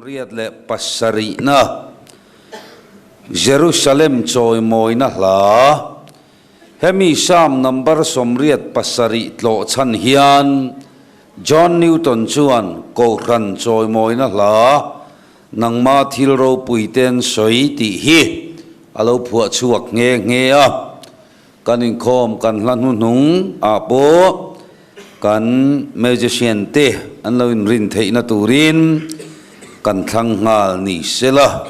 Riat le pasari na Jerusalem choi moi na la hemi sam number somriat pasari tlo chan hian John Newton chuan ko ran choi moi na la nang ma thil ro puiten soi ti hi alo phua chuak nge a kanin khom kan hlan nung a po kan magician te an lo in rin theina turin kan thlang ngal ni sela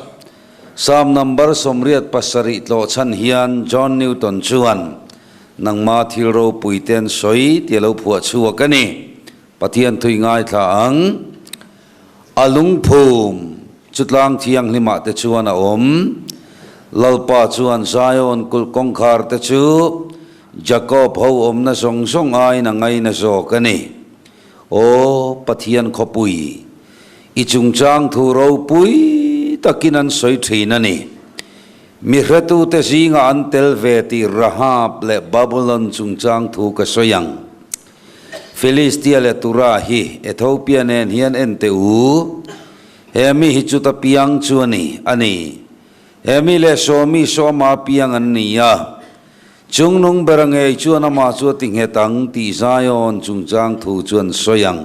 sam number somriat pasari tlo chan hian John Newton chuan nang ma thil ro puiten soi ti lo phua chuak ani pathian thui ngai thla ang alung phum chutlang thiang lima te chuan a om lalpa chuan Zion kul kongkhar te chu Jacob ho om na song song ai na ngai na zo kani o pathian khopui ichung chang thu ro pui takinan soi thina ni mi ratu te zinga antel ve ti Rahab le Babylon chung chang thu ka soyang Philistia le tura hi Ethiopia nen hian ente u hemi hi chuta piang chuani ani hemi le somi soma piang an nia chung nung berange chuana ma chu ting he tang ti Zion chung chang thu chuan soyang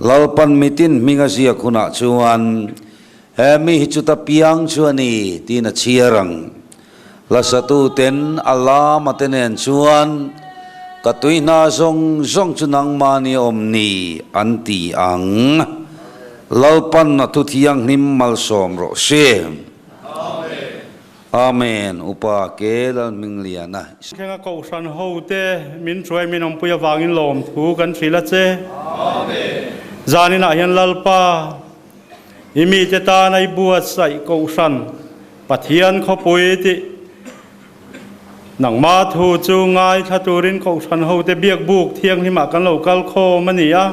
lalpan mitin minga zia khuna chuan hemi hi chuta piang chuani tina chiarang lasatu ten Allah matenen chuan katuina zong zong chunang mani omni anti ang lalpan na tu thiang him mal som ro sem amen upa ke lan ming liana khenga ko san ho te min choi min om puya wangin lom thu kan thila che amen zanina hian lalpa imi te ta nai buat sai ko san pathian kho pui ti nang ma thu chu ngai thaturin ko san ho te biak buk thiang hima kan lokal kho mania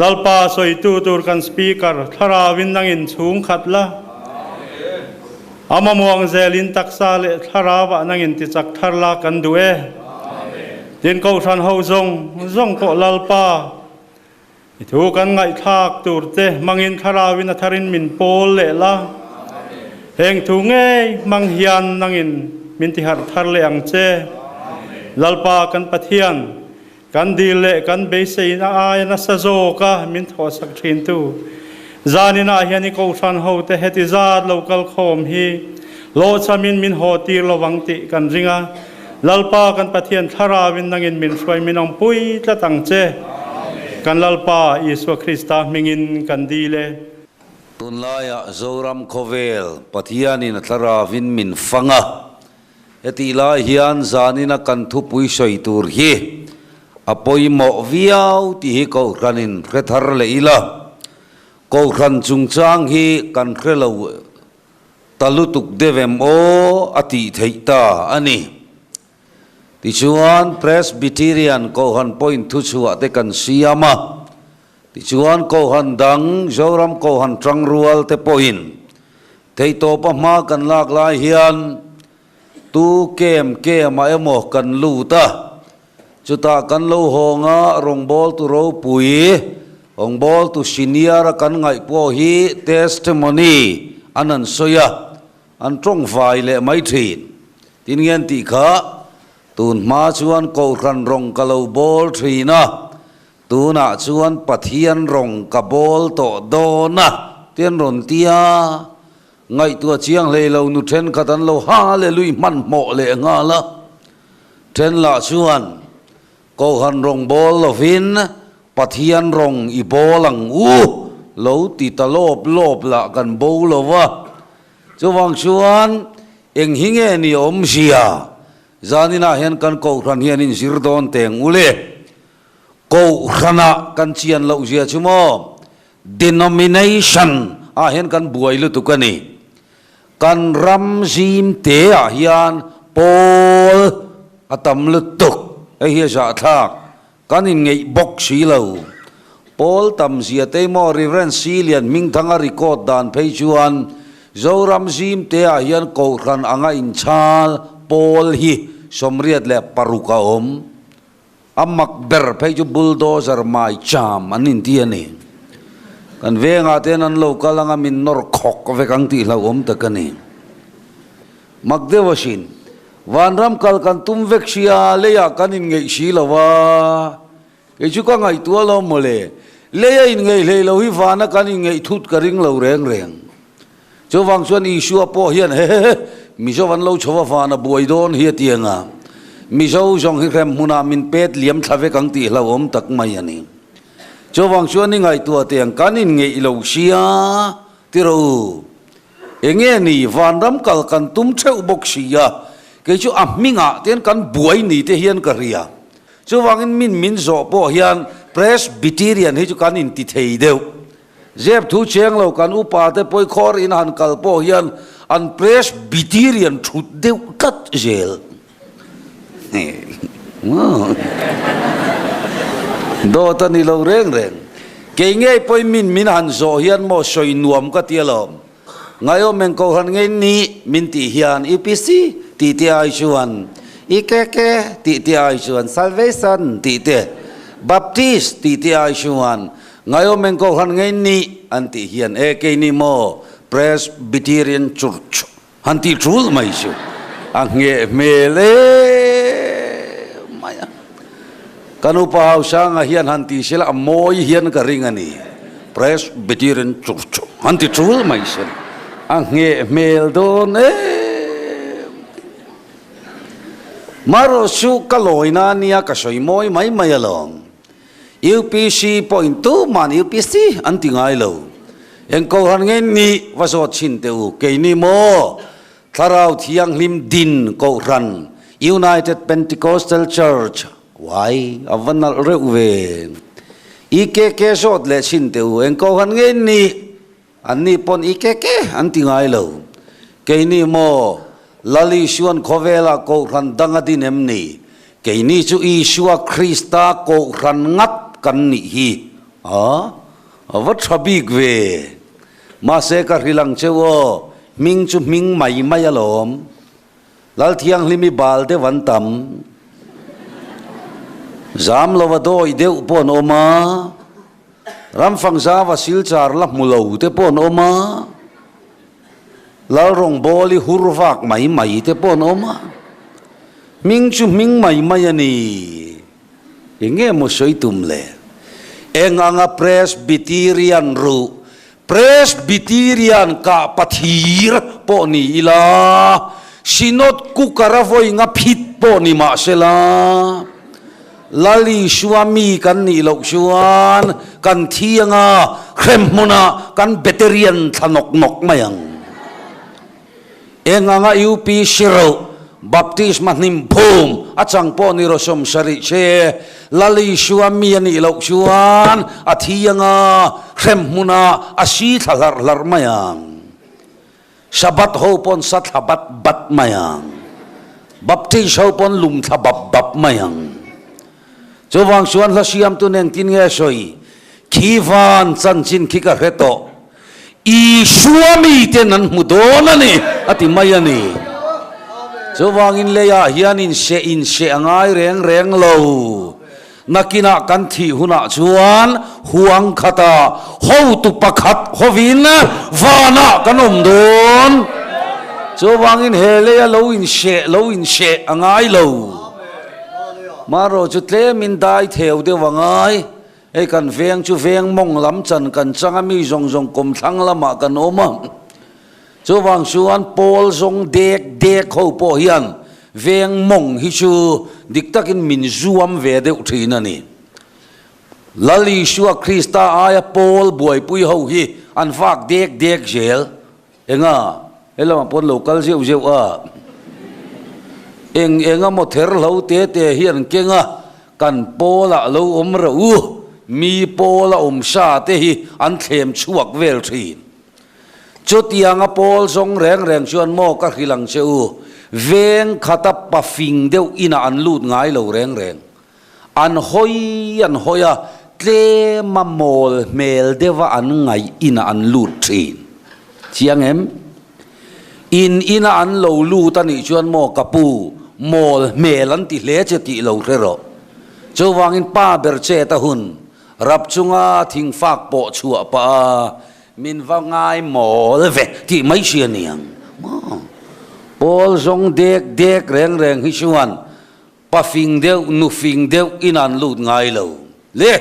lalpa soi tu tur kan speaker tharawin nangin chung khatla amamuang zelin taksa le tharawa nangin ti chak tharla kan due tin ko san ho zong ko lalpa thu kan ngai thak turte mangin tharawin a tharin min pol le la heng thu nge mang hian nangin min ti har thar le ang che lalpa kan pathian kan dile kan be sei na ai na sa zo ka min tho sak thin tu zanina hian ko san ho te heti zat local khom hi lo chamin min ho tir lowang ti kan ringa lalpa kan pathian tharawin nangin min swai min ong pui tla tang che kan lalpa Yesu Krista mingin kan dile tunlaya zoram khovel pathianin tharawin min fanga eti la hian zanina kan thu pui soi tur hi apoi mo viau ti hi ko ranin khethar le ila ko ran chung chang hi kan khelo talutuk devem o ati theita ani ti chuan Presbyterian ko han point thu chuwa te kan siama ti chuan ko han dang zoram ko han trang rual te point thei to pa ma kan lak lai hian tu kem ma emo kan lu ta chuta kan lo honga rong bol tu ro pui ong bol tu senior kan ngai po hi testimony anan soya an trong vai le mai thin tin ngen ti kha tun ma chuan ko ran rong ka lo bol thina tuna chuan pathian rong ka bol to dona ten ron tia ngai tua chiang le lo nu then khatan lo hallelujah man mo le nga la then la chuan ko han rong bol lo vin pathian rong i bolang lo ti ta lop la kan bo lo wa chuwang chuan eng hinge ni om sia zanina hian kan ko ran hian in sirdon teng ule ko khana kan chian lo zia chumo denomination a hian kan buai lu tukani kan ram zim te a hian pol atam lu tuk ai hi za thak kan in ngei bok si lo pol tam zia te mo reverend silian ming thanga record dan phei chuan zoram zim te a hian ko ran anga in chal pol hi somriat le paruka om amak ber phei chu bulldozer mai cham anin ti ani kan venga ten an local anga min nor khok ve kang ti hlau om takani magdewashin vanram kal kan tum vek sia le ya kanin ngei si lawa ke chu ka ngai tua lo mole le ya in ngei le lo hi vana kanin ngei thut ka ring lo reng reng chu wang chuan issue po hian he mi zo van lo chowa vana buai don hi tianga mi zo jong hi rem huna min pet liam thave kang ti hlau om tak mai ani chu wang chuan ni ngai tua tiang kanin ngei lo sia ti ro enge ni vanram kal kan tum theu bok sia ke chu minga ten kan buai ni te hian ka ria chu wangin min zo po hian presbyterian hi chu kan in ti thei deu zep thu cheng lo kan upa te poi khor in han kal po hian an presbyterian thut deu kat zel do ta ni lo reng reng ke nge poi min han zo hian mo soi nuam ka tialom ngayo men ko han nge ni min ti hian epc ti ti ai chuan ikeke ti ti ai chuan salvation ti te baptist ti ti ai chuan ngayo men ko han nge ni an ti hian e ke ni mo presbyterian church han ti trul mai chu ang nge mele maya kanu pa hausa nga hian han ti sila moi hian ka ring ani presbyterian church han ti trul mai chu ang nge mel don maro su kaloina nia ka soi moi mai mai along UPC point 2 man UPC antingai lo en ko han nge ni wasot chin teu ke ni mo tharau thiang lim din ko ran United Pentecostal Church why avanal reuwe ikeke sot le chin teu en ko han nge ni anni pon ikeke antingai lo ke ni mo lali suan khovela ko ran dangadin emni ke ni chu Isua Krista ko ran ngat kan ni hi wat thabik ve ma se ka rilang chewo ming chu ming mai mai alom lal thiang limi bal de wan tam zam lowado ideu pon oma ram phang za wa sil char la mulo te pon oma lal rong boli hurwak mai mai te pon oma ming chu ming mai mai ani enge mo soi tum le enganga presbyterian ru presbyterian ka pathir po ni ila sinot ku karavoi nga phit po ni ma sela lali suami kan ni lo suan kan thianga khremuna kan veteran thanok nok mayang enganga UP shiro baptism nim phum achang po ni rosom sari che lali suami ani lo suan athianga khremuna asi thalar lar mayang sabat ho pon sat habat bat mayang baptis ho pon lum thabab bab mayang chowang suan la siam tu neng tin nge soi khiwan chan chin khika reto I suami tenan mudonani ati mayani chowang in leya hian in se angai reng reng lo nakina kan thi huna chuan huang khata ho tu pakhat hovin vana kanom don chowang in hele lo in se angai lo maro chutle min dai theo de wangai e kan veng chu veng mong lam chan kan changa mi zong zong kom thang lama kan oma chowang suan pol zong dek ho po hian veng mong hi chu diktakin min zuam ve de uthina ni lali Isua Krista aya pol buai pui ho hi an fak dek gel enga elama pon local zeu a enga mo ther lo te hian kenga kan pola lo om ra mi pola sa te hi an thlem chuak vel thin chutianga pol zong reng chuan mo ka hilang cheu veng khata pa fing deu ina an lut ngai lo reng an hoya tle mamol mel dewa an ngai ina an lut thin chiang em ina an lo lu ta ni chuan mo kapu mol mel an ti hle che ti lo rero chu wangin pa ber che ta hun rap chunga thing fak po chua pa min wangai mo le ve ti mai sia niang pol zong dek reng hi chuan pa fing deu nu fing deu inan lut ngai lo le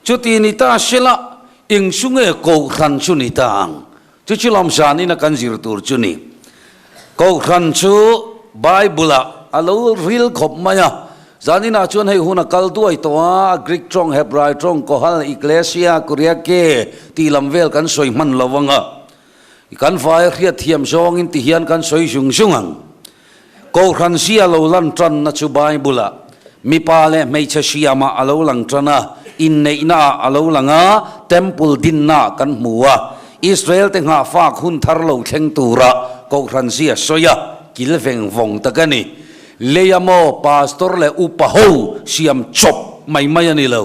chuti ni ta shela ing sunge ko khan chu ni tang chu chu lam san ina kan zir tur chu ni ko khan chu bible alo real khop maya zanina chuan hei huna kal duai towa Greek trong Hebrew trong ko hal iglesia korea ke ti lamvel kan soi man lawanga kan vai khiat thiam zong in ti hian kan soi jung jungang ko khan sia lo lan tran na chu bible mi pa le mei cha siama alo lang trana in nei na alo langa temple din na kan muwa Israel te nga fa khun thar lo thleng tura ko khan sia soya kilveng vong takani leyamo pastor le upaho siam chop mai mai ani lo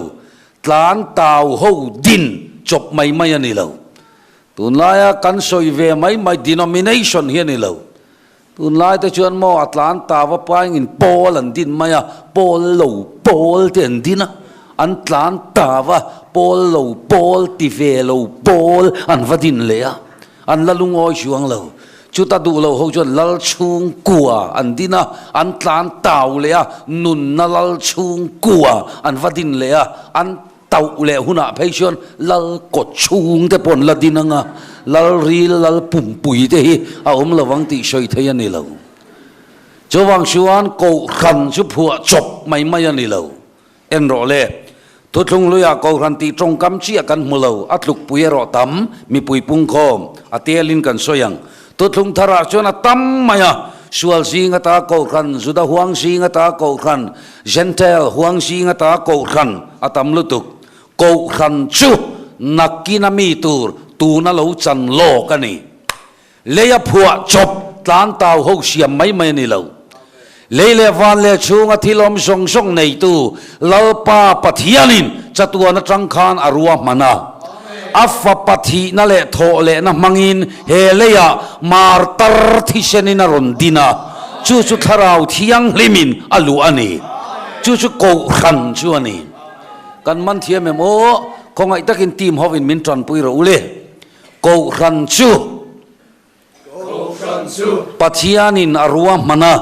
tlan tau ho din chop mai mai ani lo tunlaya kan soi ve mai denomination hi ani lo tunlai te chuan mo atlan tawa paing in pol an din maya pol lo pol ten dina an tlan tawa pol lo pol ti ve lo pol an vadin lea an lalungoi chuang lo chu ta du lo ho chuan lal chung kwa an dina an tlan tau lea nun na lal chung kwa an vadin lea an tau le huna phei chuan lal ko chung te pon la dinanga lal ril lal pum pui te hi a om lawang ti soi thei ani lo chu wang chuan ko khan chu phua chop mai ani lo en ro le tu thung luya ko khan ti trong kam chi kan mulo atluk pui ro tam mi pui pung khom atelin kan soyang tu thung thara chuan tam maya sual singa ta ko khan juda huang singa ta ko khan gentle huang singa ta ko khan atam lutuk ko khan chu nakina mi tur tu na lo chan lo kani leya phua chop tlan tau ho siam mai ni lo leile van le chunga thilom song song nei tu lalpa pathianin chatuana trangkhan arua mana afa pathi na le tho le na mangin he leya mar tar thisenin rondina chu chu tharau thiang limin alu ani chu chu ko khan chu ani kan man thiam em o kongai takin team hovin min tran pui ro ule ko khan chu pathianin arua mana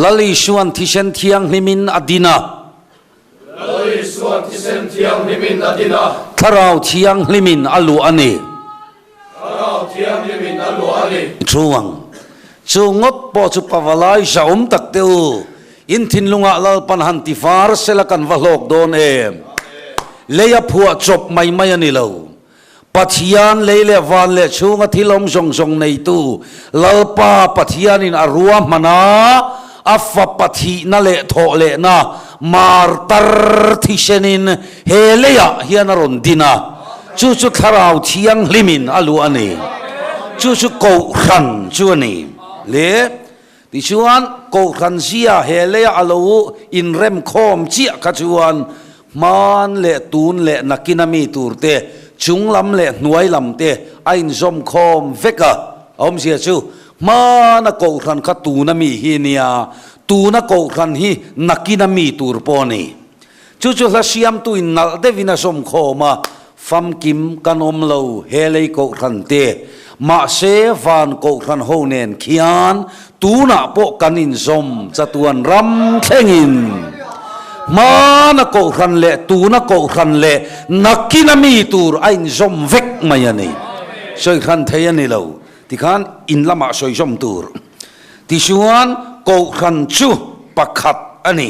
lali suan thisen thiang limin adina tharau thiang limin alu ani chuang chu ngot po chu pawalai saum tak teu in thin lunga lal pan han ti far selakan valok don em leya phua chop mai ani lo pathian leile van le chunga thilom song song nei tu lalpa pathianin arua mana afa pathi na le tho le na mar tar thisenin heleya hian ron dina chu chu tharau thiang limin alu ani chu chu ko khan chu ani le ti chuan ko khan sia heleya alo in rem khom chia ka chuan man le tun le nakinami turte chung lam le nuai lam te ain zom khom veka om sia chu mana ko khan kha tu na mi hi nia tu na ko khan hi nakina mi tur poni chu chu la siam tu in nal de vina som khoma fam kim kanom lo helei ko khan te ma se van ko khan ho nen khian tu na po kanin zom chatuan ram thlengin mana ko khan le tu na ko khan le nakina mi tur ain zom vek mai ani soi khan thei ani lo ti khan in lama soi zom tur ti suan ko khan chu pakhat ani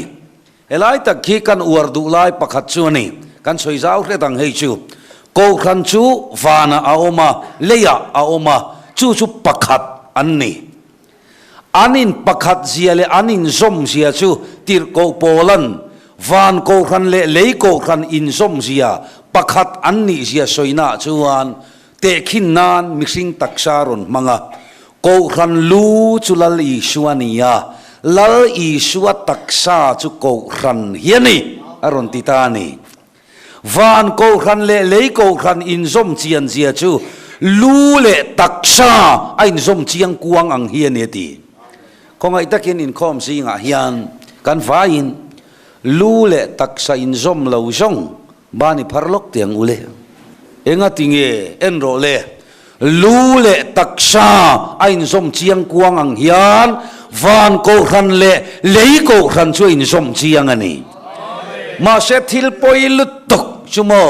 helai tak khi kan uar du lai pakhat chu ani kan soi zau hre dang hei chu ko khan chu vana aoma leya aoma chu chu pakhat anni anin pakhat zia le anin zom zia chu tir ko polan van ko khan le lei ko khan in zom zia pakhat anni zia soina chuan te khin nan mixing taksaron manga ko khan lu chulal i suania lal i suwa taksa chu ko khan hiani aron titani van ko khan le lei ko khan in zom chian zia chu lu le taksa ain zom chiang kuang ang hiani ti kongai takin in khom singa hian kan fa in lu le taksa in zom lo zong bani pharlok tiang ule enga tinge enro le lu le taksa ain zom chiang kuang ang hian van ko ran le lei ko ran chu in zom chiang ani ma se thil poi lutuk chumo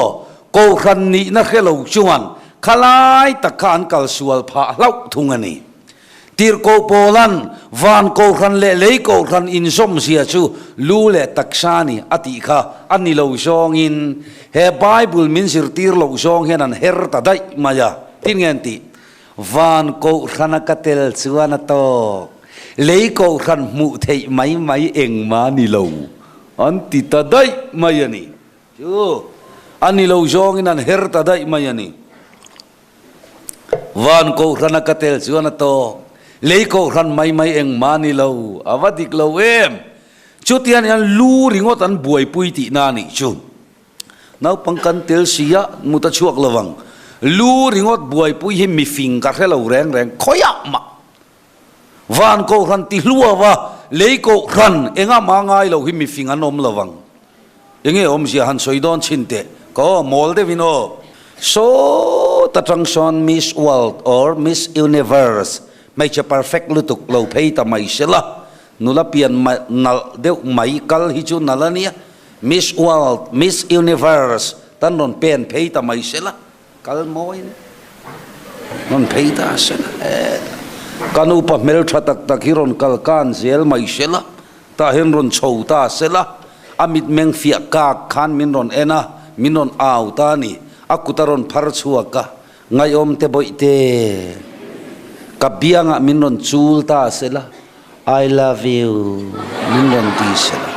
ko ran ni na khelo chuan khalai takhan kal sual pha lau thung ani tir ko polan van ko ran le lei ko ran in zom sia chu lu le taksa ni ati kha ani lo zong in he bible min sir tir lo zong hen an her ta dai maya tin ngen ti van ko ran ka tel chuan to lei ko ran mu thei mai mai eng ma ni lo an ti ta dai mai ani chu ani lo zong in an her ta dai mai ani van ko ran ka tel chuan to lei ko ran mai mai eng ma ni lo avadik lo em chutian yan lu ringot an buai pui ti na ni chu nau pangkan tel sia muta chuak lawang lu ringot buai pui hi mi fing ka helo reng reng khoya ma van ko ran ti lua wa lei ko ran enga ma ngai lo hi mi fing anom lawang enge om sia han soidon chinte ko mol de vino so tatang son Miss World or Miss Universe mai cha perfect lutuk lo phei ta mai sela nula pian nal deu mai kal hi chu nalania Miss World Miss Universe tan non pen phei ta mai sela kal moi non phei ta sela kanu pa mel thatak tak hiron kal kan zel mai sela ta hen ron chou ta sela amit meng fia ka khan min ron ena min ron au ta ni akutaron phar chuaka ngai om te boite kabianga min ron chul ta sela I love you min ron ti sela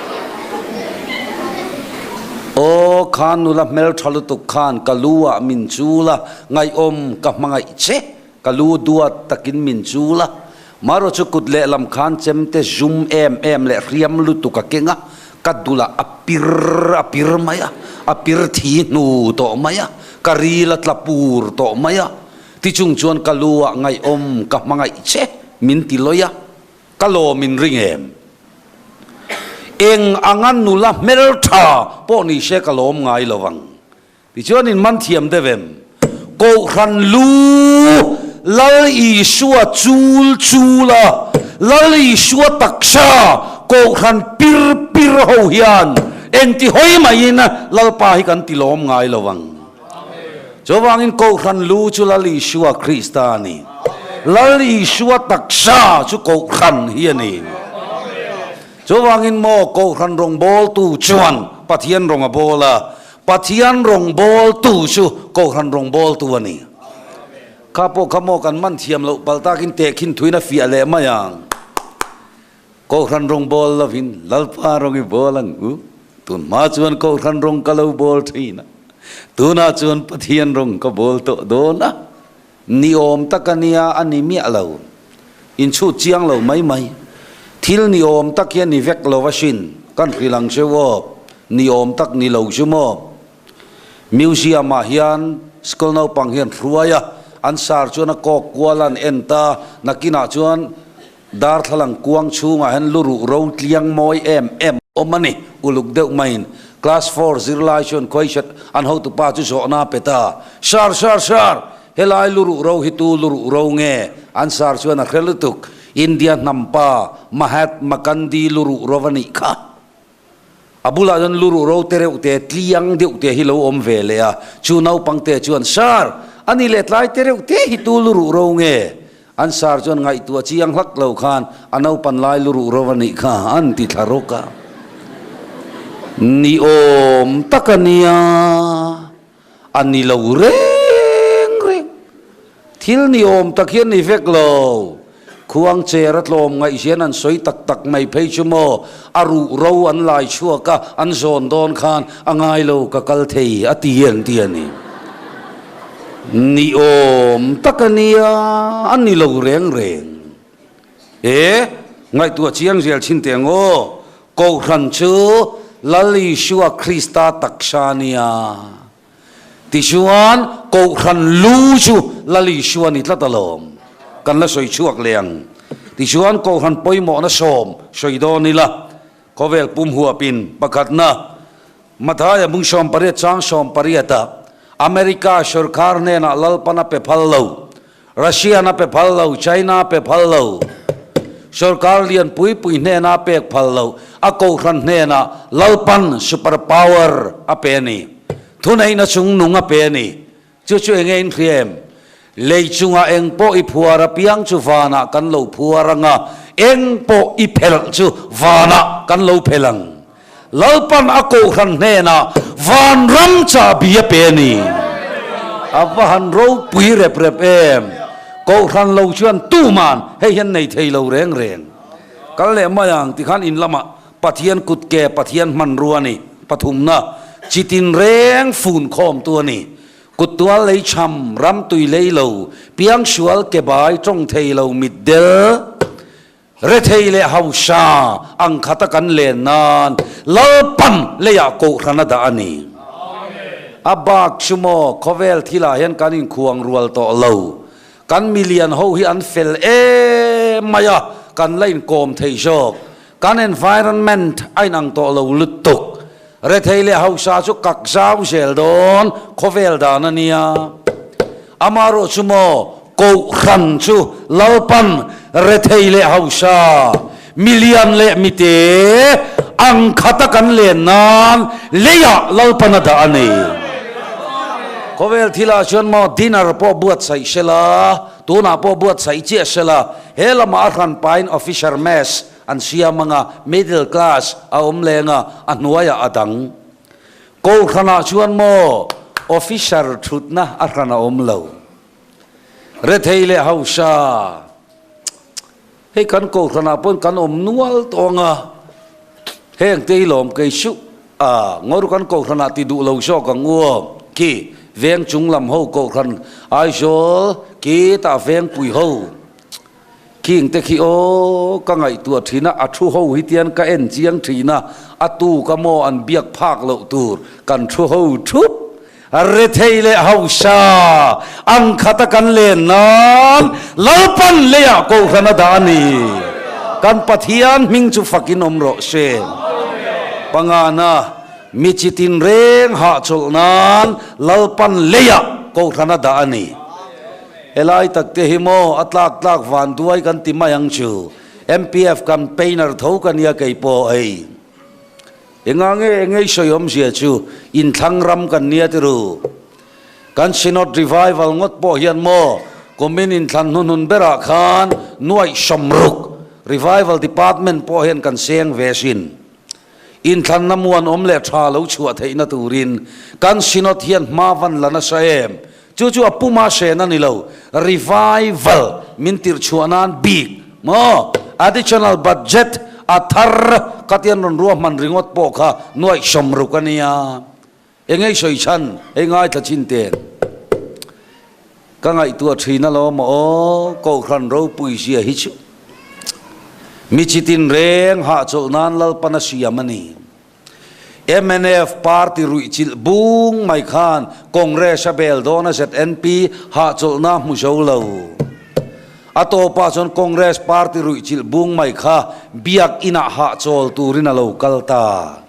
o khan nula mel thalu tu khan kalua min chula ngai om ka mangai che kalu duat takin min chula maro chukut le lam khan chemte zoom em le riam lu tu ka kenga kadula apir maya apir thi nu to maya karila tlapur to maya ti chung chuan kalua ngai om ka mangai che min ti loya kalo min ringem eng angan nula meltha po ni she kalom ngai lowang ti chuan in man thiam devem ko ran lu lal i shua chul chula lal i shua taksha ko ran pir ho hian eng ti hoi mai na lal pa hi kan ti lom ngai lowang chowangin ko ran lu chu lal i shua kristani lal i shua taksha chu ko ran hiani chowangin mo ko ran rong bol tu chuan pathian rong a bola pathian rong bol tu chu ko ran rong bol tu ani kapo kamo kan man thiam lo balta kin te khin thuina fia le mayang ko ran rong bol lovin lalpa rong i bolang u tun ma chuan ko ran rong kalo bol thina tuna chuan pathian rong ka bol to dona ni om takania ani mi alo in chu chiang lo mai mai thil ni om takia ni vek lo wasin kan rilang chewo ni om tak ni lo chumo museum ma hian school no pang hian ruaya ansar chuan ko kwalan enta nakina chuan dar thalang kuang chunga hen luru ro tliang moi em omani uluk deu main class 4 zirlai chuan khoisat an ho tu pa chu so na peta sar helai luru ro hitu luru ro nge ansar chuan a khrelutuk India nampa Mahatma Gandhi luru rovani kha abula jan luru ro tereu te tliang deu te hilo om vele a chu nau pangte chuan sar ani let lai tereu te hitu luru ro nge ansar chuan ngai tu chiang hlak lo khan anau pan lai luru rovani kha an ti tharoka ni om takania ani lo reng thil ni om takhian ni vek lo khuang cherat lom ngai hian an soi tak mai phei chumo aru ro an lai chuaka an zon don khan angai lo ka kal thei atien tiani ni om takania ani lo reng ngai tu chiang zel chin tengo ko ran chu lali shua krista takshania tisuan ko ran lu chu lali shua ni tlatalom kan la soi chuak leng ti chuan ko han poimo na som soi do ni la kovel pum hua pin pakat na mathaya mung som pariat chang som pariata Amerika sarkar ne na lalpana pe phallo Russia na pe phallo China pe phallo sarkar lian pui pui ne na pe phallo ako ran ne na lalpan super power apeni thunai na chung nunga pe ni chu chu engen kriem leichunga engpo i phuara piang chu vana kan lo phuaranga engpo i phel chu vana kan lo phelang lalpan ako ran ne na van ram cha bia pe ni avan ro pui rep rep em ko ran lo chuan tu man hei hian nei thei lo reng reng kal le mayang ti khan in lama pathian kut ke pathian man ruani pathum na chitin reng phun khom tu ni kut tua lei cham ram tui lei lo piang sual ke bai trong thei lo mit del re thei le hausa ang khata kan le nan lalpan le ya ko rana da ani abak chumo kovel thila hian kanin khuang rual to lo kan million ho hi an fel e maya kan lain kom thei jok kan environment ainang to lo lutuk re thei le hausa chu kak zau sel don kovel da na nia amaro chumo ko khan chu lalpan re thei le hausa million le mite ang khata kan le nan leya lalpan da ani kovel thila chuan mo dinner po buat sai sela tuna po buat sai che sela hela ma khan pain officer mess an sia manga middle class a lenga anuaya adang ko khana chuan mo officer thutna a khana lo re theile hausa he kan ko khana pon kan nual tonga heng te lom ke su a ngor kan ko khana ti du lo so ka nguo ki veng chung lam ho ko khan ai so ki ta veng pui ho king te khi o ka ngai tu thina a thu ho hi tian ka en chiang thina atu ka mo an biak phak lo tur kan thu ho thup re theile hausa ang khata kan le nan lalpan le ya ko khana da ni kan pathian ming chu fakin omro se pangana michitin reng ha chul nan lalpan leya ko khana da ani elai takte himo atlak tlak van duai kan timayang chu MPF campaigner tho kan ya kai po ai engei soyom sia chu in thangram kan nia tiru kan sinot revival ngot po hian mo komin in than nun bera khan nuai somruk revival department po hian kan seng vesin in than namuan omle tha lo chua theina turin kan sinot hian mawan lana saem chu chu apuma se na ni lo revival mintir chuanan big mo additional budget athar katian ron ruam man ringot po kha noi somru kania engei soi chan engai tha chin ten ka ngai tu thina lo mo ko khan ro pui sia hi chu michitin reng ha chol nan lal panasiamani MNF party ruichil bung mai khan congress bel dona ZNP ha chol na mu lo ato pa chon congress party ruichil bung mai kha biak ina ha chol turina lo kalta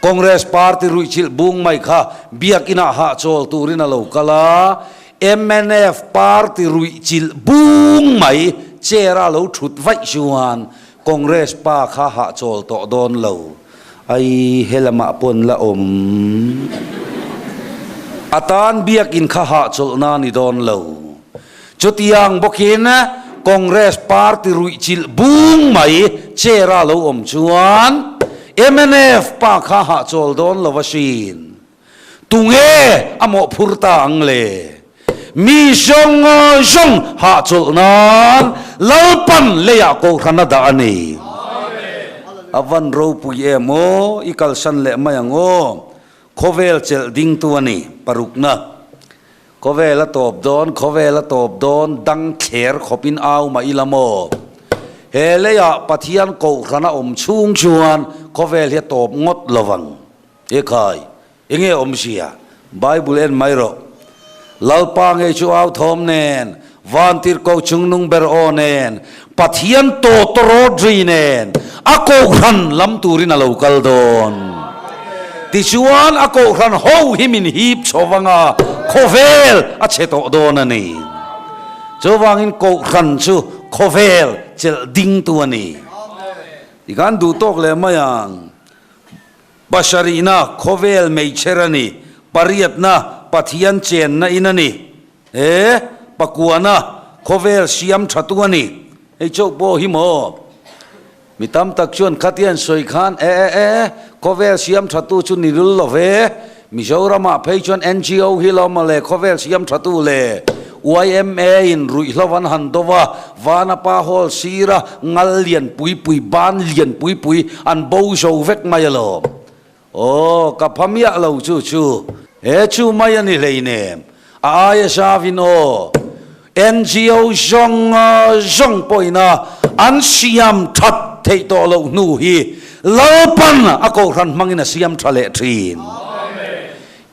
congress party ruichil bung mai kha biak ina ha chol turina lo kala MNF party ruichil bung mai chera lo thut vai chuan congress pa kha ha chol to don lo ai helama pon la atan biak in kha ha chol na ni don lo chutiang bokin congress party ruichil bung mai chera lo chuan MNF pa kha ha chol don lo wasin tunge amo phurta angle mi song song ha chol nan lalpan leya ko khana da ani avan ro puye mo ikal san le mayango khovel chel ding tu ani parukna khovel la top don dang kher khopin aw ma ilamo heleya pathian ko khana chung chuan khovel he top ngot lowang e khai enge sia bible en mairo lalpa nge chu aw thom nen van tir ko chung nung ber onen pathian to toro drinen ako ran lam turin alo kal don ti chuan ako ran ho himin hip chowanga khovel a cheto don ani chowangin ko ran chu khovel chel ding tu ani ikan du tok le mayang basharina khovel mei cherani pariat na pathian chen na inani pakuana khovel siam thatuani ei chok bo hi mo mitam tak chuan khatian soi khan khovel siam thatu chu nirul love mizorama phei chuan NGO hi lo ma le khovel siam thatu le YMA in rui hlawan handowa vana pa hol sira ngal lian pui pui ban lian pui pui an bo zo vek mai lo ka phamia lo chu chu mai ani leine aya savin NGO zong poina an siam that thei to lo nu hi lopan ako ran mangina siam thale thin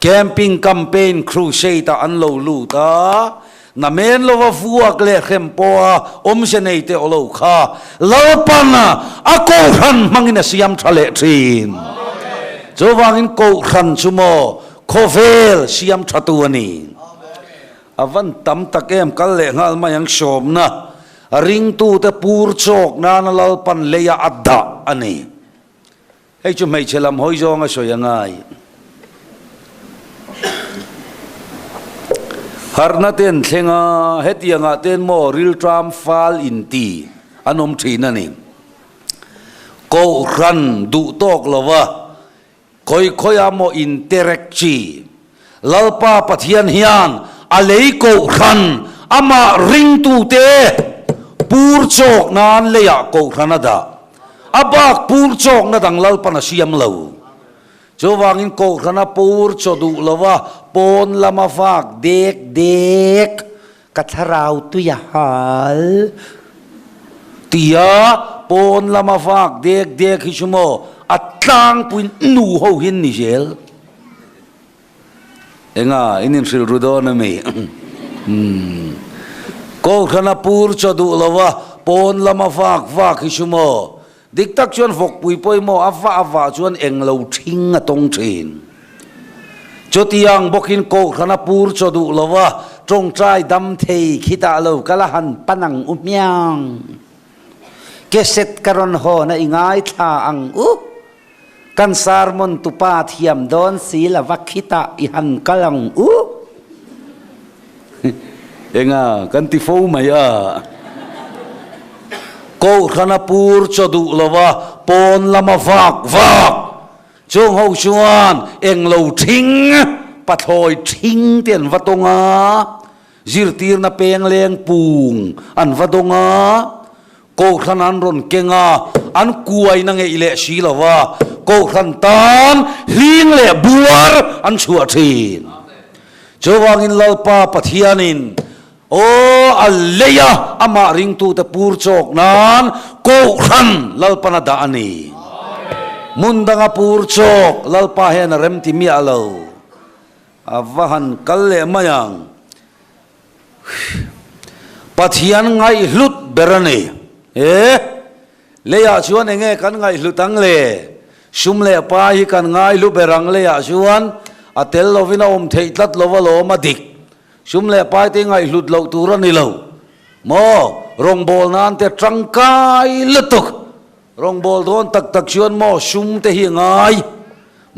camping campaign crusade an lo lu ta na men lo wa fuak le khempoa se nei te olo kha lopan ako ran mangina siam thale thin chowangin ko ran chumo khovel siam thatu ani avan tam takem kal le ngal mayang som na ring tu te pur chok na lal pan leya adda ani hei chu mai chelam hoi zong a soyangai harna ten thenga hetianga ten mo ril tram fal inti anom thina ni ko ran du tok lova koi amo interact chi lalpa pathian hian alei ko ran ama ring tu te pur chok nan leya ko ranada abak pur chok na dang lal pana siam lo chowangin ko rana pur chodu lova pon lama fak dek katharau tu ya hal tia pon lama fak dek hisumo atlang puin nu ho hin ni gel enga inin sil rudona me ko khana pur chodu lova pon lama fak hisumo diktak chuan vok pui poi mo awa chuan englo thing atong thin chotiang bokin ko khana pur chodu lova trong trai dam thei khita lo kala han panang umyang keset karon ho na ingai tha ang kan sarmon tupa thiam don sila vakhita ihan kalang enga kan ti fo maya ko khana pur chodu lova pon lama vak chung ho chuan englo thing pathoi thing ten vatonga zirtir na peng leng pung an vadonga ko khanan ron kenga an kuai na nge ile si lova ko khan tan hling le buar an chua thin chowangin lalpa pathianin aleya ama ring tu te pur chok nan ko khan lalpana da ani mundanga pur chok lalpa hen rem ti mi alo avahan kalle mayang pathian ngai hlut berane leya chuan enge kan ngai hlutang le sum le pa hi kan ngai lu berang leya chuan atel lovina thei tlat lova lo ma dik sum le pai te ngai hlut lo turan ni lo mo rong bol nan te trangkai lutuk rong bol don tak chuan mo sum te hi ngai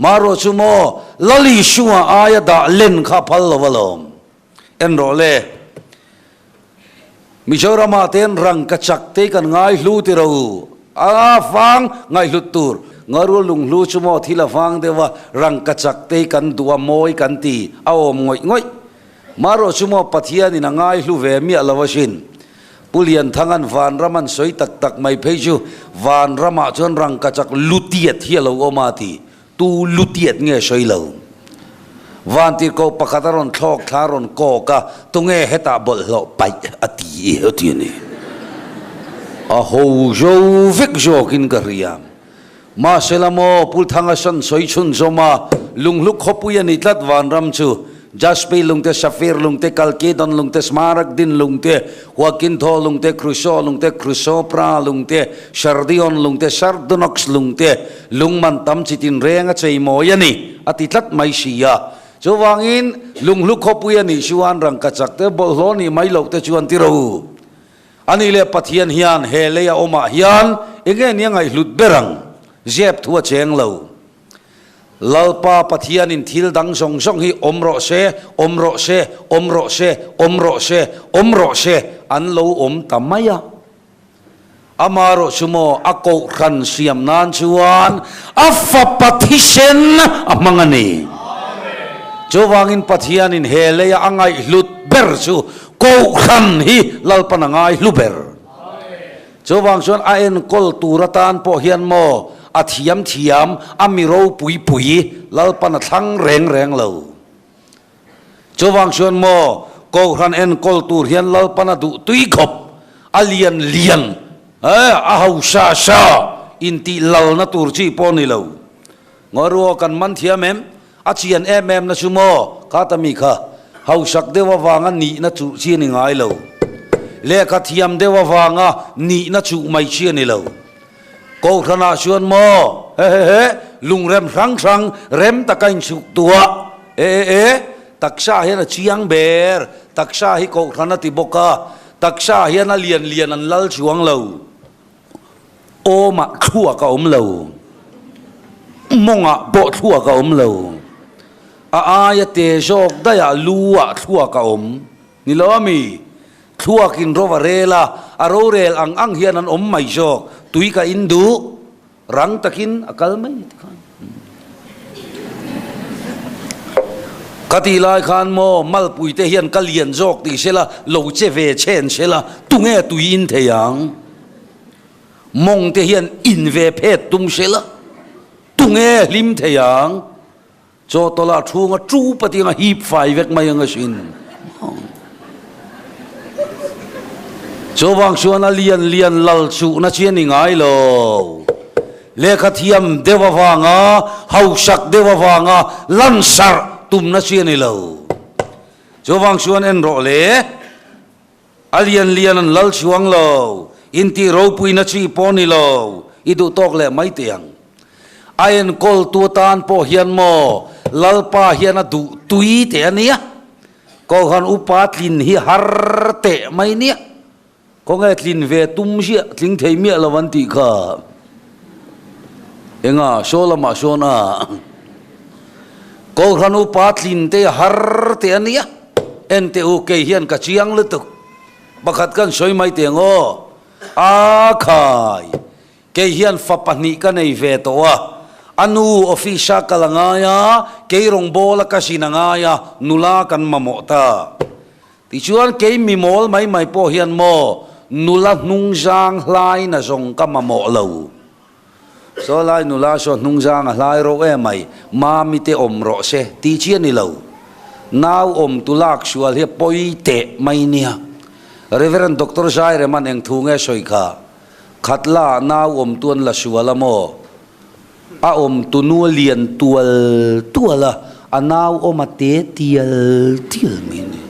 maro chu mo lali shua aya da len kha phal lo walom en ro le Mizorama ten rang kachak te kan ngai hlu ti ro fang ngai hlut tur ngaru lung hlu chu mo thila fang dewa rang kachak te kan duwa moi kan ti aom ngoi maro chumo pathian in angai hlu ve mi alawashin pulian thangan van raman soi tak mai pheju van rama chon rang kachak lutiat hialo omati tu lutiat nge soi lo van ti ko pakataron thok tharon ko ka tunge heta bol lo pai ati ni a ho jo vek jo kin kariam ma selamo pul thanga san soi chun zoma lungluk khopuyani tlat van ram chu jaspe lungte sapphire lungte kalkedon lungte smaragdin lungte huakinto lungte chrysopra lungte sardion lungte sardonox lungte lungman tam chitin renga chei moyani atitlat mai sia chowangin lungluk khopuyani suan rang kachakte bolhoni mai lokte chuan tiro anile pathian hian heleya oma hian enge niangai hlut berang zep thua cheng lo lalpa pathian in thil dang song song hi omro se an lo om tamaya amaro sumo ako khan siam nan chuan afa pathisen amangani chowangin pathian in heleya angai hlut ber chu ko khan hi lalpa nangai hluber chowang chuan a en kol turatan po hian mo athiam amiro pui lalpan thang reng lo chowang chuan mo ko ran en kol tur hian lalpan du tui khop alian a hau sha inti lal na tur chi poni lo ngoro kan man thiam em achian em na sumo katami kha hau sak dewa wanga ni na chu chi ni ngai lo le ka thiam dewa wanga ni na chu mai chi ni lo cô khana xuân mo lung rem sang rem takain suk tua taksa hian a chiang ber taksa hi cô khana ti boka taksa hian a lian an lal chuang lo o ma thua ka om lo monga bo thua ka om lo a ya te jok da ya luwa thua ka om ni lo mi thua kin rovarela arorel ang hian an om mai jok tui ka indu rang takin akal mai kati lai khan mo mal pui te hian kalian jok ti sela lo che ve chen sela tunge tui in theyang mong te hian in ve phet tum sela tunge lim theyang cho tola thunga chu patinga hip fai vek mai anga sin chowang suana lian lal chu na chian ngai lo lekha thiam dewa wanga hausak dewa wanga lansar tum na chian lo chowang suan en ro le alian an lal chuang lo inti ro pui na chi poni lo idu tok le mai tiang ayen kol tu tan po hian mo lalpa hian du tui te ania ko han upatlin hi har te mai nia có nghe tin về tung xịa tính thấy miệng là vấn tị khờ em à số là mà số na có khăn u pa tin te har te ania en te u ke hian ka chiang lu tuk bakhat kan soi mai te ngo a khai ke hian fa pani ka nei ve to a anu ofisa kalangaya ke rong bola ka sinangaya nula kan mamota ti chuan ke mi mol mai po hian mo nula nung jang hlai na zong kama mo lo so lai nula so nung jang hlai ro e mai ma mi te om ro se ti chian ni lo naw om tulak sual he poi te mai nia reverend dr jaire man eng thunge soi kha khatla naw om tuan la suala mo a om tunu lian tuala anaw om ate tial min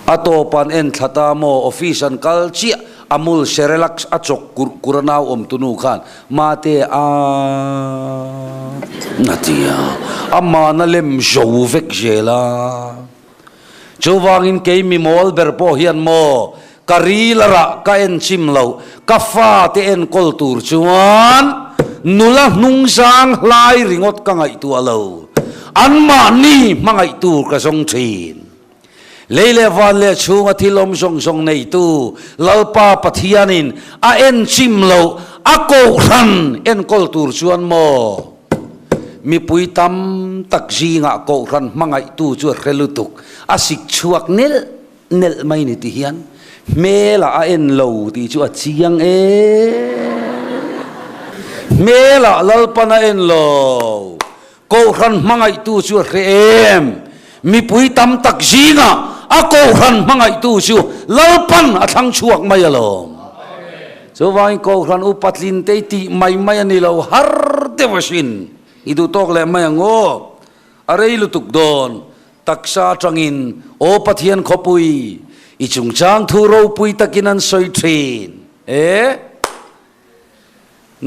atopan en thata mo office an kalchi amul serelax achok kuranaw om tunu khan mate a natia amana lem jovek jela chowangin ke mi mol berpo hian mo karilara ka en chimlo kafa te en koltur chuan nula nungsang lai ringot ka ngai tu alo anma ni mangai tu ka song thin leile van le chunga thilom song nei tu lalpa pathianin a en chimlo ako ran en koltur chuan mo mi pui tam tak jinga ko ran mangai tu chu relutuk asik chuak nel mai ni ti hian mela a en lo ti chu a chiang mela lalpana en lo ko ran mangai tu chu em mi pui tam tak jinga ako ran mangai tu chu lalpan athang chuak mai alom so vai ko ran upatlin te ti mai ani lo har devasin idu tok le mai ngo arei lutuk don taksa trangin o pathian khopui i chung chang thu ro pui takinan soi thin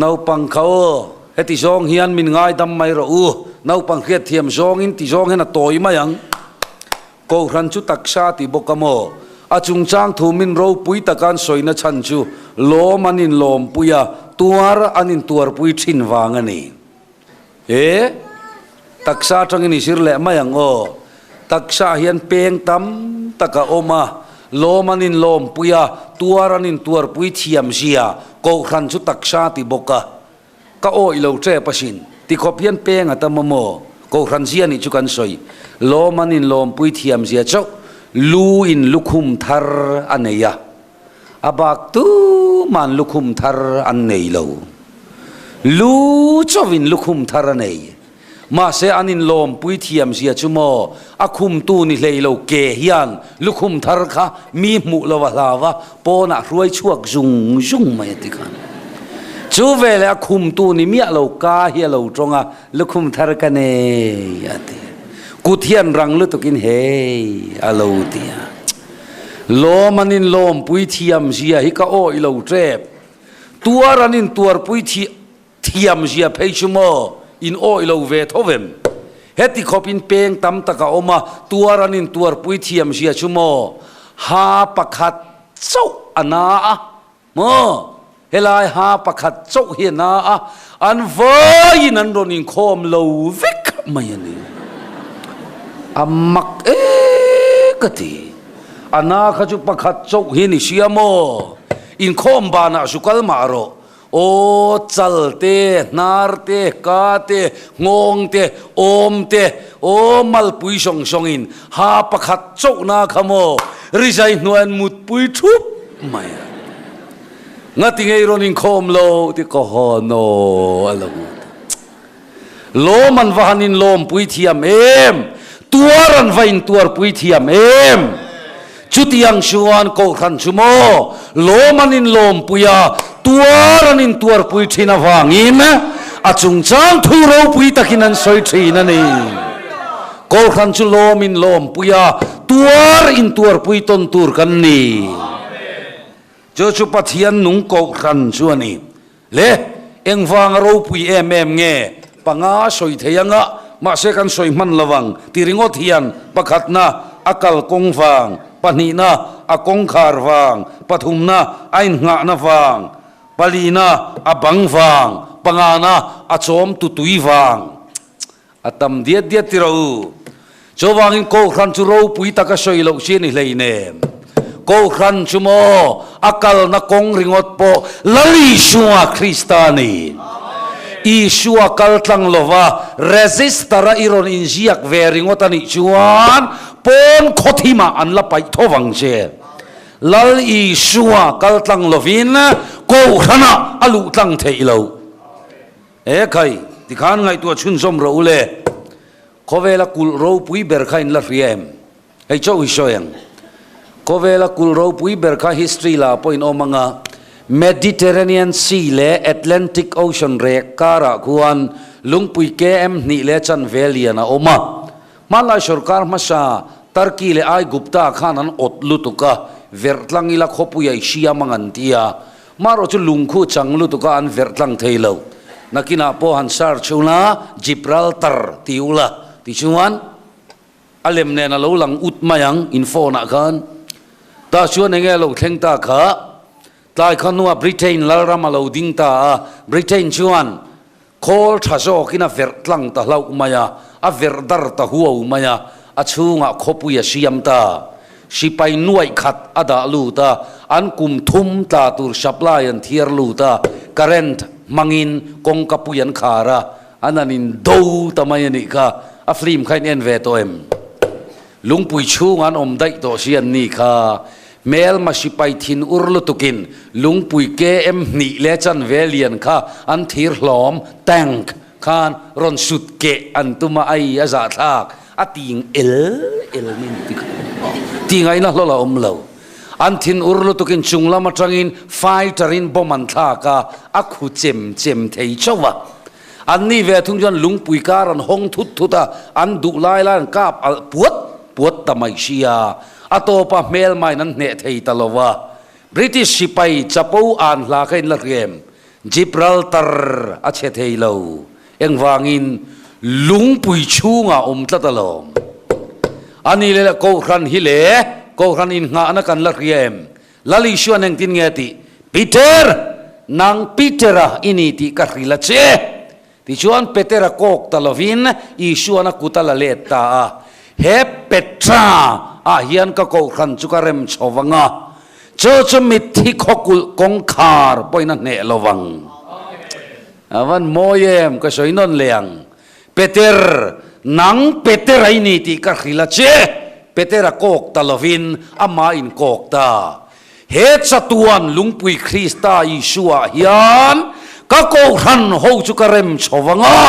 nau pang khao heti zong hian min ngai dam mai ro u nau pang khiat thiam zong in ti zong hena toy mayang ko ran chu taksa ti bokamo achung chang thu min ro pui takan soina chan chu lo manin lom puya tuar anin tuar pui thin wangani taksa tangin isir le mayang o taksa hian peng tam taka oma lo manin lom puya tuar anin tuar pui thiam zia ko ran chu taksa ti boka ka o ilo tre pasin ti khop hian peng atamamo ko ran zia ni chu kan soi lo manin lom pui thiam zia chau lu in lukhum thar aneya abak tu man lukhum thar anei lo lu chovin lukhum thar anei ma se anin lom pui thiam zia chumo akhum tu ni leilo ke hian lukhum thar kha mi mu lawa lawa pona ruai chuak zung zung mai ti khan chu vele akhum tu ni mi lo ka hi lo tronga lukhum thar ka ne ati kuthian rang lu tukin hey alo tia lom anin lom pui thiam zia hi ka o ilo trep tuar anin tuar pui thiam zia phei chumo in o ilo ve thovem heti khopin peng tam taka oma tuar anin tuar pui thiam zia chumo ha pakhat chau ana a mo helai ha pakhat chau hi na a an voi nan ronin khom lo vek mai ani amak kati ana khaju pakhat chau hi ni siamo in khom bana sukal maro o chalte narte kate ngongte omte o malpui song songin ha pakhat chau na khamo rizai nuan mut pui thup mai ngati ngei ronin khom lo ti ko ho no alo lo man vahanin lom pui thiam em tuaran vain tuar pui thiam em chutiang shuan ko khan chumo lo manin lom puya tuaranin tuar pui thina wangin achung chang thu ro pui takinan soi thina ni ko khan chu lomin lom puya tuar in tuar pui ton tur kan ni cho chu pathian nung ko khan chu ani le engwang ro pui em nge panga soi theyanga ma se kan soi man lawang tiringot hian pakhatna akal kongwang panina akong kharwang pathumna ain nga na wang palina abang wang pangana achom tutui wang atam diet diet tiro chowangin ko khan chu ro pui taka soi lo chi ni leine ko khan chumo akal na kong ringot po lali shua kristani Isua kaltlang lova resistara iron injiak veringot ani chuan pon khothima anla pai thowang che lal Isua kaltlang lovin ko khana alu tlang theilo khai tikhan ngai tu chun som ro le kovela kul ro pui ber khain la riem ei chau hisoyang kovela kul ro pui ber kha history la point omanga Mediterranean Sea le Atlantic Ocean re kara kuan lungpui KM ni le chan velia na oma malai sarkar masa Turkey le ai Gupta khanan otlutuka vertlang ila khopuya sia mangantia maro chu lungkhu changlutuka an vertlang theilo nakina po hansar chuna Gibraltar tiula ti chuan alem ne na lo lang utmayang info na khan ta chuan enge lo thlengta kha tai khanua Britain lalram alo ding ta Britain chuan khol thaso kina vertlang ta hlau maya a verdar ta huo maya a chunga khopuya siam ta sipai nuai khat ada lu ta an kum thum ta tur supply an thiar lu ta current mangin kong kapuyan khara ananin do tamayani ka a flim khain en ve to em lungpui chungan om dai to sian ni kha mel masipai thin urlutukin lungpui KM ni lechan velian kha an thir hlom tank khan ron sut ke antuma ai aza thak ating el min tingai na hlola omlo an thin urlutukin chunglama tangin fighterin boman thaka akhu chem thei chowa an ni ve thungjan lungpui karan hong thut thuta an du lai lan kap al puat puat tamai sia atopa mel mai nan ne thei talowa British sipai chapo an la khain la rem Gibraltar a che thei lo eng wangin lungpui chunga tlatalom ani le ko khan hi le ko khan in nga na kan la rem lali shuan eng tin nge ti Peter nang Petera ini ti ka rila che ti chuan Petera kok talovin I shuana kutala leta he Petra a hian ka ko khan chu ka rem chowanga cho mit thi khokul kong khar poina ne lowang awan moyem ka soinon leang Peter nang Peter ini ti ka rila che Petera kok talovin ama in kok ta he chatuan lungpui Krista Yeshua hian ka ko ran ho chu ka rem chowanga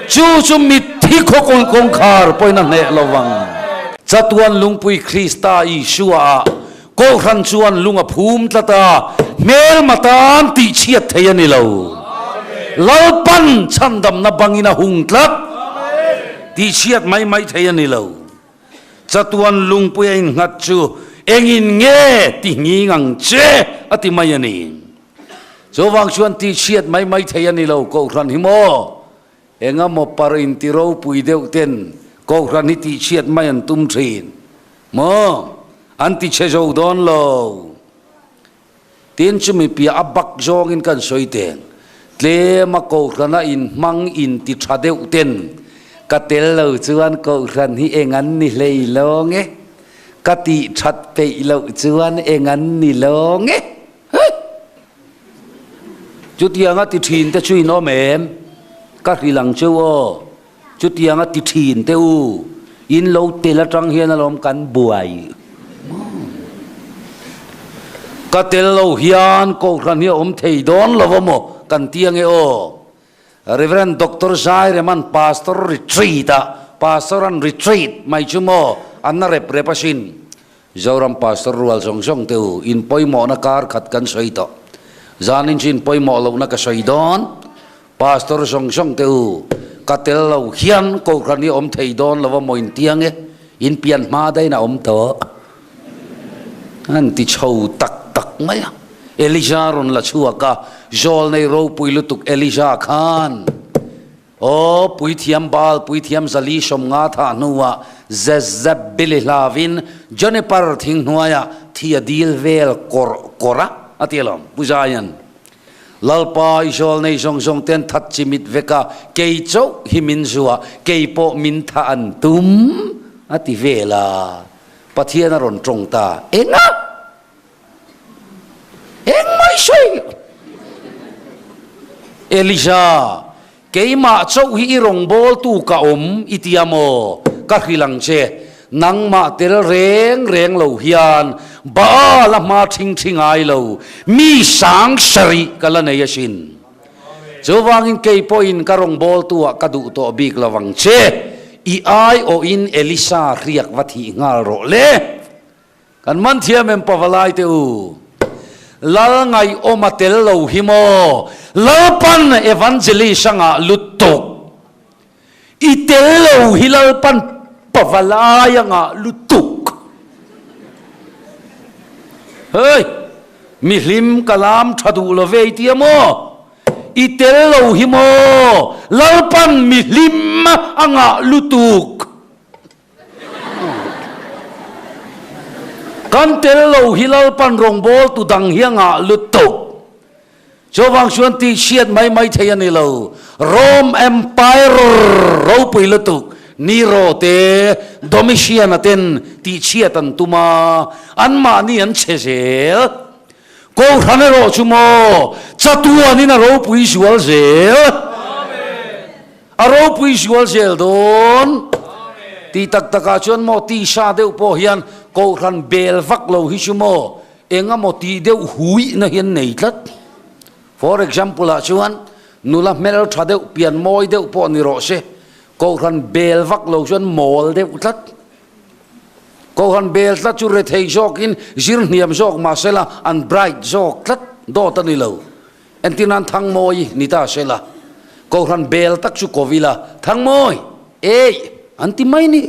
chu mit thi khokul kong khar poina ne lowang chatuan lungpui Krista Yeshua ko ran chuan lunga phum tlata mel matan ti chiat thayani lo lalpan chandam na bangina hungtlat ti chiat mai thayani lo chatuan lungpui in ngat chu engin nge ti ngi ngang che ati mayani chowang chuan ti chiat mai thayani lo ko ran himo enga mo parin ti ro pui deu ten ko ran ti chiat mai an tum thin mo anti che zo don lo tin chu mi pia abak jong in kan soiteng tle ma ko rana in mang in ti thadeu ten ka tel lo chuan ko ran hi engan ni lei long e ka ti that pe lo chuan engan ni long e chu tianga ti thin te chui no mem ka rilang chu o chu tianga ti thin te u in lo te la tang hian alom kan buai ka tel lo hian ko ran hi thei don lovamo kan tiang e o Reverend Dr. Zai Reman pastor retreat pastoran retreat mai chumo anna repasin zoram pastor rual song teu in poimo na kar khat kan soito zanin chin poimo lo na ka soidon pastor song teu ka tel lo hian ko ran hi thei don lovamo in tiang e in pian ma dai na to an ti chou tak maya Elijah ron la chua ka jol nei ro pui lutuk Elijah khan o pui thiam bal pui thiam zali som nga tha nuwa Jezebel lavin jone par thing nuaya thia dil vel kora atielom bujayan lalpa jol nei jong ten that chimit veka keicho himin zuwa keipo min tha an tum ati vela pathiana ron trongta enga eng mai soi Elisha keima chau hi rong bol tu ka itiamo ka hilang che nang ma tel reng lo hian ba la ma thing ai lo mi sang sari kala ne yasin chowangin kei point ka rong bol tu ka du to big lawang che I ai o in Elisha riak wathi ngal ro le kan man thiam em pawalai te u lal ngai omatel lo himo lalpan evangeli sanga lutok itel lo hilalpan pavalaya nga lutuk hey mihlim kalam thadu lo veitiamo itel lo himo lalpan mihlim anga lutuk kan tel lo hilal pan rong bol tu dang hianga lutok chowang chuan ti siat mai thayani lo Rome Empire ro pui lutuk Nero te Domitian aten ti siat an tuma an ma ni an chesel ko hanero chumo chatua ni na ro pui sual zel amen a ro pui sual zel don ti tak taka chuan mo ti sha deu po hian ko ran bel vak lo hi chumo enga mo ti deu hui na hian nei tlat for example a chuan nula mel thadeu pian moi deu po ni ro se ko ran bel vak lo chuan mol deu tlat ko ran bel tlat chu re thei jok in zir niam jok ma sela an bright jok tlat do ta ni lo entinan thang moi ni ta sela ko ran bel tak chu kovila thang moi ei anti mai ni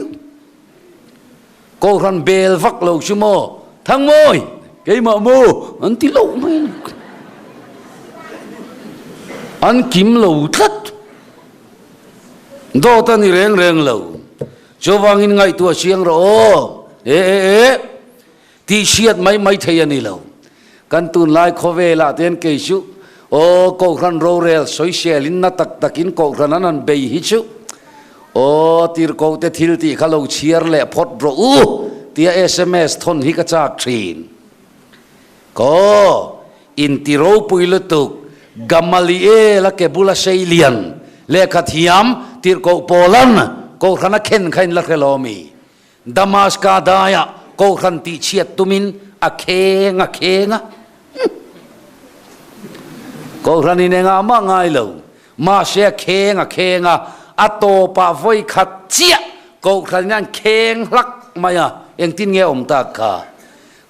cô khăn bèl vắc lâu chú mô thằng môi cái mà mô anh tí lâu mấy anh kiếm lâu thất đó ta ni reng lâu cho vang in ngay tua siang rồi ti siết mấy thấy anh lâu kan tun lai khove la ten ke chu o ko khan ro rel soi she lin na tak takin ko khan an be hi chu o tir ko te thil ti khalo chiar le phot bro u tia sms thon hi ka chak thin ko in ti ro puilo tuk Gamaliel la ke bula seilian le khathiam tir ko polan ko khana khen khain la khelomi Damaska daya ko khan ti chiat tumin a khenga cô ra ni nga ma ngai lo ma se khenga ato pa voi khat chia cô ra nan kheng lak maya eng tin nge om ta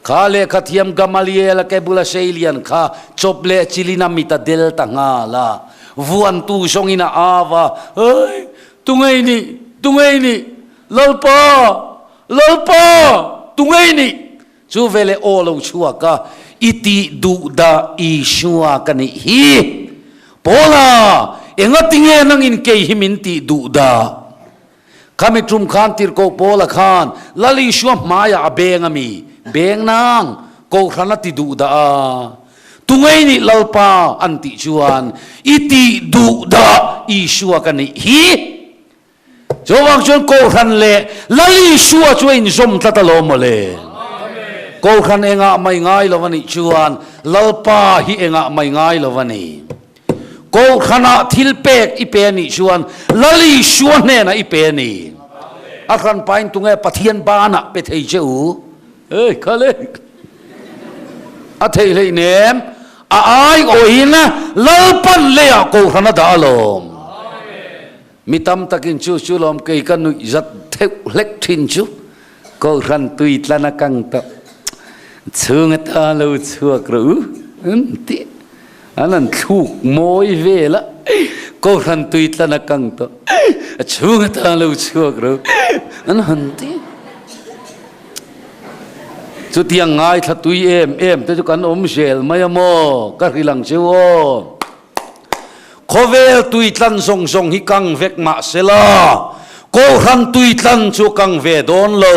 kha le khathiam Gamaliel ke bula seilian kha chople chilina mita del ta nga la vuan tu song ina awa oi tungai ni lalpa tungai ni chu vele o lo chua ka iti du da isua kani hi pola enga tinge nang in ke himin ti du da kami trum khan tir ko pola khan lali shua maya abengami beng nang ko khana ti du da tungai ni lalpa anti chuan iti du da isua kani hi jowang chon ko khan le lali shua chuin zom tatalo mole cô khăn enga mai ngai lo vani chuan lalpa hi enga mai ngai lo vani cô khana thil pek ipe ni chuan lali shuan ne na ipe ni a khan pain tunge pathian bana pe thei cheu ê khale a thei le nem a ai o ina lalpan le a cô khana da lom mitam takin chu lom ke kan nu zat theu lek thin chu cô khan tui tlana kang ta chung ta lâu chua kru ti anan thuk moi ve la ko ran tui tlana kang to chung ta lâu chua kru an han ti chu tiang ngai tha tui em te chu kan om sel mai mo ka rilang chewo khovel tui tlan song hi kang vek ma sela ko ran tui tlan chu kang ve don lo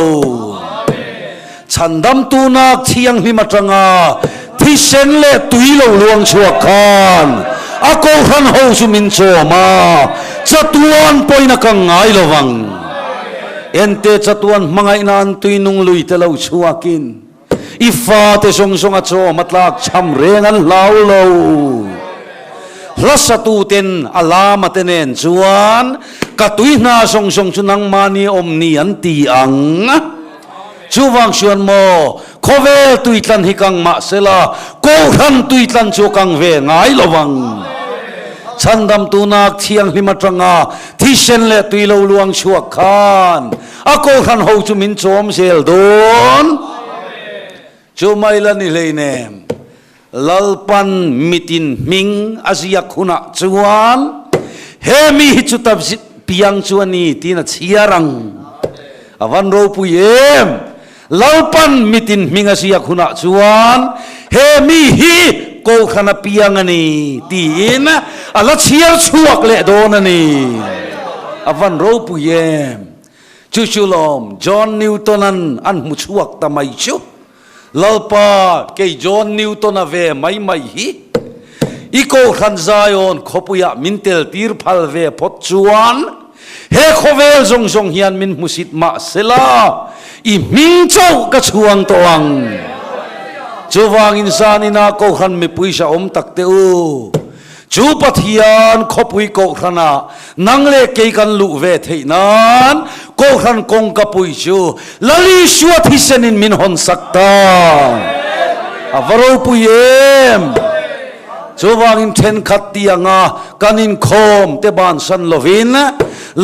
chandam tu nak chiang himatanga thi sen le tui lo luang chua khan a ko khan ho su min choma chatuan poina kang ngai lowang ente chatuan mangai nan tui nung lui te lo chuakin ifa te song a cho matlak cham rengan lau lo lasatu ten alama tenen chuan katui na song chunang mani omni anti ang chu wang xuan mo khove tui tlan hi kang ma sela ko ran tui tlan chu kang ve ngai lowang chandam tu nak thiang himatanga thi sen le tui lo luang chuak khan a ko ran ho chu min chom sel don chu mai la ni le nem lalpan mitin ming azia khuna chuan hemi chu tab piang chuani tina chiarang avan ro puyem lalpan mitin mingasia khuna chuan he mi hi ko khana piang ani tin ala chiar chuak le don ani avan ro puyem chu chulom John Newton an mu chuak tamai chu lalpa ke John Newton ave mai hi iko khan zion khopuya mintel tir phal ve phot chuan he khovel zong hian min musit ma sela i ming chau ka chuang toang chuwang insan ina ko khan mi puisa om takte u chu pathian khopui ko khana nangle ke kan lu ve theinan ko khan kong ka pui chu lali shua thisenin min hon sakta avaro puyem chuwang in then khat tianga kanin khom te ban san lovin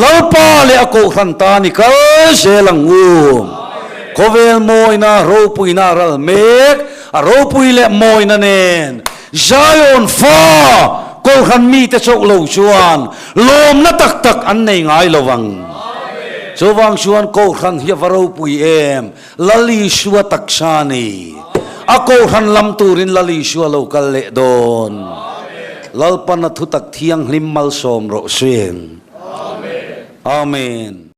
lalpa le ako khan ta ni ka selang u kovel moina ropuina ral mek a ropui le moina nen Zion fa ko khan mi te chok lo chuan lom na tak an nei ngai lowang Cho wang chuan ko khan hi varo pui em lali shua taksani a ko khan lam turin lali shua local le don lalpan na thu tak thiang hlim mal som ro swing amen